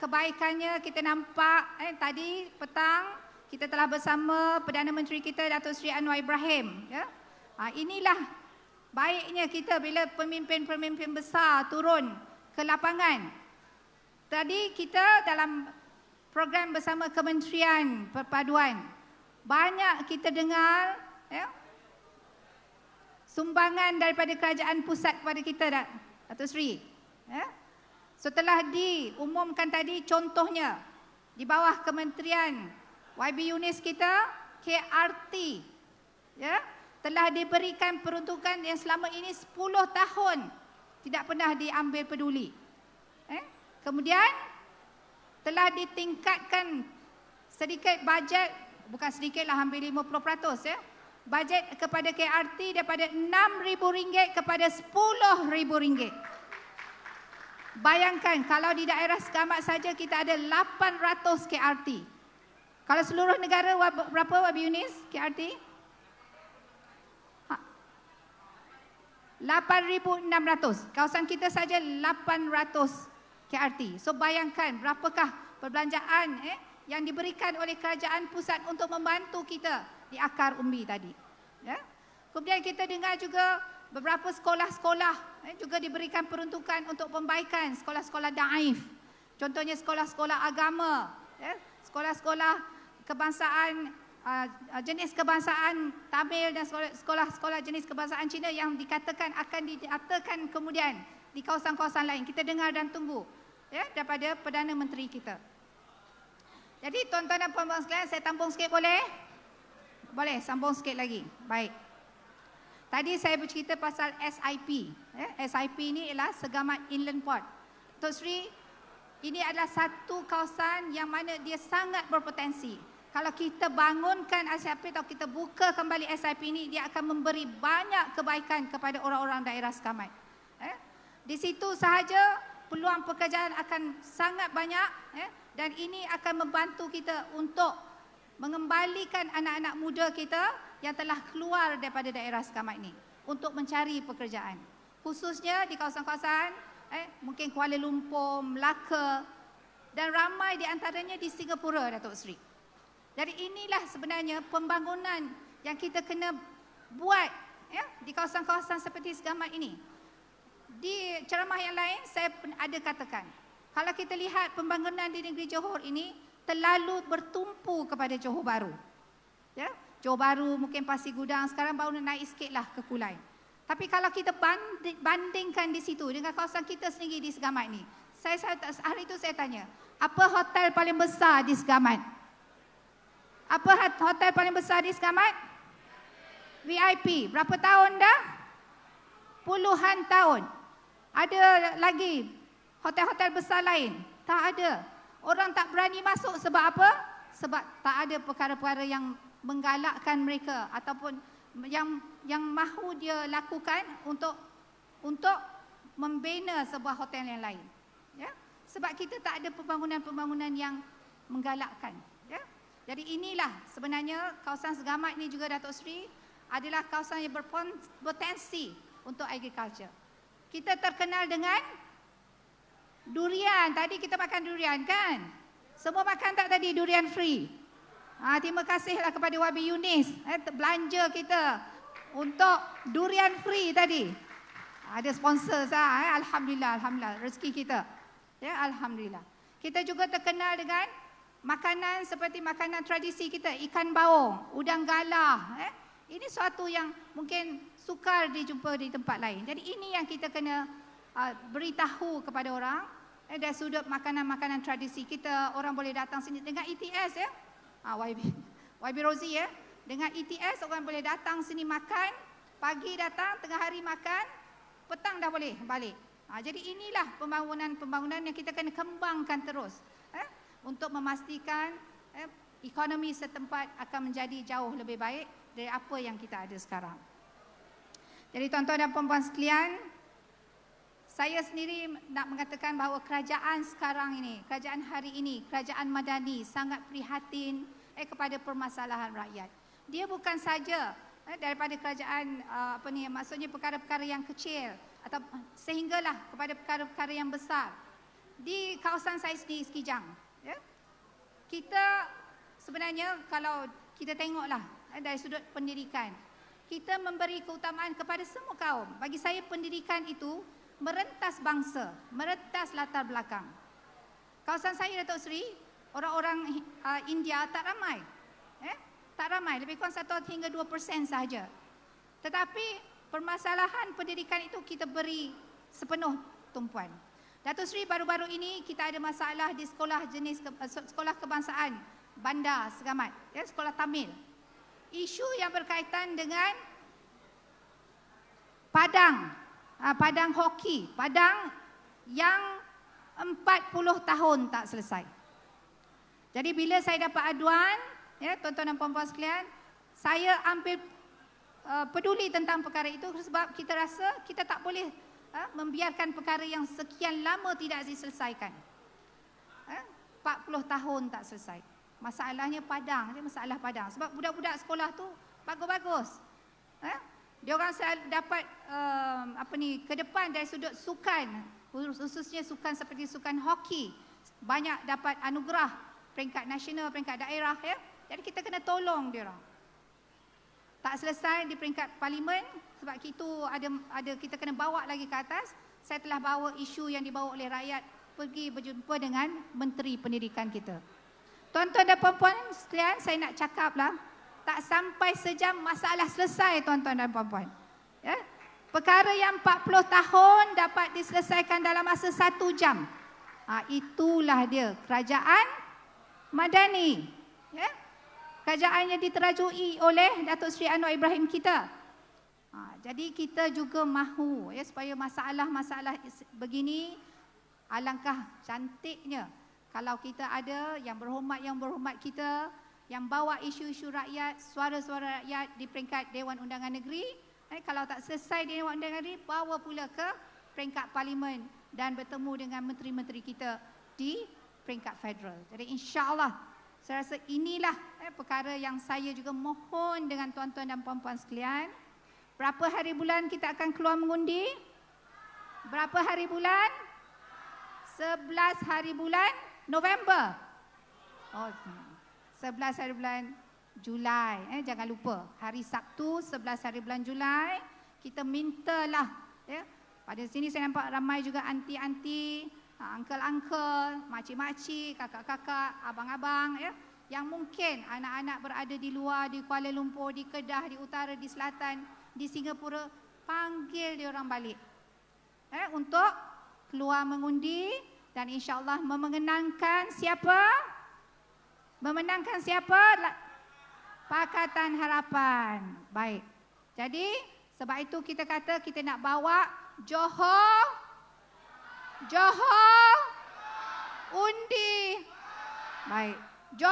kebaikannya kita nampak tadi petang kita telah bersama Perdana Menteri kita Datuk Seri Anwar Ibrahim, ya. Inilah baiknya kita bila pemimpin-pemimpin besar turun ke lapangan. Tadi kita dalam program bersama Kementerian Perpaduan banyak kita dengar, ya, sumbangan daripada kerajaan pusat kepada kita, Datuk Seri, ya. Setelah diumumkan tadi contohnya di bawah Kementerian YB Yunis kita, KRT, ya, telah diberikan peruntukan yang selama ini 10 tahun tidak pernah diambil peduli. Kemudian telah ditingkatkan sedikit bajet, bukan sedikit lah, hampir 50%, ya, bajet kepada KRT daripada RM6,000 kepada RM10,000. Bayangkan kalau di daerah Segamat saja kita ada 800 KRT. Kalau seluruh negara berapa, Wabi Yunis, KRT? 8,600. Kawasan kita saja 800 KRT. So bayangkan berapakah perbelanjaan yang diberikan oleh kerajaan pusat untuk membantu kita di akar umbi tadi. Ya? Kemudian kita dengar juga beberapa sekolah-sekolah juga diberikan peruntukan untuk pembaikan sekolah-sekolah daif. Contohnya sekolah-sekolah agama, ya? Sekolah-sekolah kebangsaan, jenis kebangsaan Tamil dan sekolah-sekolah jenis kebangsaan Cina yang dikatakan akan diadakan kemudian di kawasan-kawasan lain. Kita dengar dan tunggu, ya, daripada Perdana Menteri kita. Jadi tuan-tuan dan puan-puan sekalian, saya tampung sikit boleh? Boleh, sambung sikit lagi. Baik. Tadi saya bercerita pasal SIP. SIP ini ialah Segamat Inland Port. Tok Sri, ini adalah satu kawasan yang mana dia sangat berpotensi. Kalau kita bangunkan SIP atau kita buka kembali SIP ini, dia akan memberi banyak kebaikan kepada orang-orang daerah Segamat. Di situ sahaja peluang pekerjaan akan sangat banyak, dan ini akan membantu kita untuk mengembalikan anak-anak muda kita yang telah keluar daripada daerah Segamat ini untuk mencari pekerjaan. Khususnya di kawasan-kawasan mungkin Kuala Lumpur, Melaka, dan ramai di antaranya di Singapura, Datuk Seri. Jadi inilah sebenarnya pembangunan yang kita kena buat, ya, di kawasan-kawasan seperti Segamat ini. Di ceramah yang lain saya ada katakan, kalau kita lihat pembangunan di negeri Johor ini terlalu bertumpu kepada Johor Bahru. Ya, Johor Bahru, mungkin Pasir Gudang, sekarang baru naik sikitlah ke Kulai. Tapi kalau kita bandingkan di situ dengan kawasan kita sendiri di Segamat ini, hari itu saya tanya, apa hotel paling besar di Segamat? Apa hotel paling besar di Segamat? VIP. Berapa tahun dah? Puluhan tahun. Ada lagi hotel-hotel besar lain? Tak ada. Orang tak berani masuk sebab apa? Sebab tak ada perkara-perkara yang menggalakkan mereka ataupun yang mahu dia lakukan untuk membina sebuah hotel yang lain. Ya? Sebab kita tak ada pembangunan-pembangunan yang menggalakkan. Ya? Jadi inilah sebenarnya kawasan Segamat ini juga, Datuk Seri, adalah kawasan yang berpotensi untuk agriculture. Kita terkenal dengan durian. Tadi kita makan durian, kan? Semua makan tak tadi durian free? Terima kasihlah kepada Wabi Yunis, belanja kita untuk durian free tadi. Ada sponsor sah, alhamdulillah, alhamdulillah, rezeki kita. Ya, alhamdulillah. Kita juga terkenal dengan makanan seperti makanan tradisi kita, ikan baung, udang galah. Ini suatu yang mungkin sukar dijumpa di tempat lain. Jadi ini yang kita kena beritahu kepada orang. Dari sudut makanan-makanan tradisi kita, orang boleh datang sini dengan ETS, ya. YB Rozi, ya. Dengan ETS orang boleh datang sini makan, pagi datang, tengah hari makan, petang dah boleh balik. Jadi inilah pembangunan yang kita kena kembangkan terus, untuk memastikan ekonomi setempat akan menjadi jauh lebih baik dari apa yang kita ada sekarang. Jadi tuan-tuan dan puan-puan sekalian, saya sendiri nak mengatakan bahawa kerajaan sekarang ini, kerajaan hari ini, kerajaan Madani sangat prihatin kepada permasalahan rakyat. Dia bukan saja daripada kerajaan maksudnya perkara-perkara yang kecil atau sehinggalah kepada perkara-perkara yang besar. di kawasan saya sendiri, Sekijang. Ya? Kita sebenarnya kalau kita tengoklah dari sudut pendidikan, kita memberi keutamaan kepada semua kaum. Bagi saya pendidikan itu merentas bangsa, merentas latar belakang. Kawasan saya, Datuk Seri, orang-orang India tak ramai. Tak ramai, lebih kurang 1 hingga 2% sahaja. Tetapi permasalahan pendidikan itu kita beri sepenuh tumpuan. Datuk Seri, baru-baru ini kita ada masalah di sekolah sekolah kebangsaan Bandar Segamat, ya, sekolah Tamil. Isu yang berkaitan dengan padang hoki, padang yang 40 tahun tak selesai. Jadi bila saya dapat aduan, ya, tuan-tuan dan puan-puan sekalian, saya ambil peduli tentang perkara itu sebab kita rasa kita tak boleh membiarkan perkara yang sekian lama tidak diselesaikan. 40 tahun tak selesai. Masalahnya padang, masalah padang. Sebab budak-budak sekolah tu bagus-bagus. Dia orang dapat ke depan dari sudut sukan, khususnya sukan seperti sukan hoki, banyak dapat anugerah peringkat nasional, peringkat daerah, ya. Jadi kita kena tolong dia orang. Tak selesai di peringkat parlimen, sebab itu ada kita kena bawa lagi ke atas. Saya telah bawa isu yang dibawa oleh rakyat pergi berjumpa dengan Menteri Pendidikan kita. Tuan-tuan dan puan-puan sekalian, saya nak cakaplah, tak sampai sejam masalah selesai, tuan-tuan dan puan-puan. Ya? Perkara yang 40 tahun dapat diselesaikan dalam masa 1 jam. Itulah dia kerajaan Madani. Ya? Kerajaan yang diterajui oleh Datuk Seri Anwar Ibrahim kita. Jadi kita juga mahu, ya, supaya masalah-masalah begini, alangkah cantiknya kalau kita ada yang berhormat kita, yang bawa isu-isu rakyat, suara-suara rakyat di peringkat Dewan Undangan Negeri. Kalau tak selesai di Dewan Undangan Negeri, bawa pula ke peringkat parlimen dan bertemu dengan menteri-menteri kita di peringkat federal. Jadi insya-Allah, saya rasa inilah perkara yang saya juga mohon dengan tuan-tuan dan puan-puan sekalian. Berapa hari bulan kita akan keluar mengundi? Berapa hari bulan? 11 hari bulan November. 11 hari bulan Julai. Jangan lupa, hari Sabtu 11 hari bulan Julai, kita mintalah, ya. Pada sini saya nampak ramai juga anti-anti, uncle-uncle, makcik-makcik, kakak-kakak, abang-abang, ya, yang mungkin anak-anak berada di luar, di Kuala Lumpur, di Kedah, di utara, di selatan, di Singapura. Panggil dia orang balik untuk keluar mengundi dan insya-Allah memenangkan siapa? Memenangkan siapa? Pakatan Harapan. Baik. Jadi sebab itu kita kata kita nak bawa Johor undi. Baik. Johor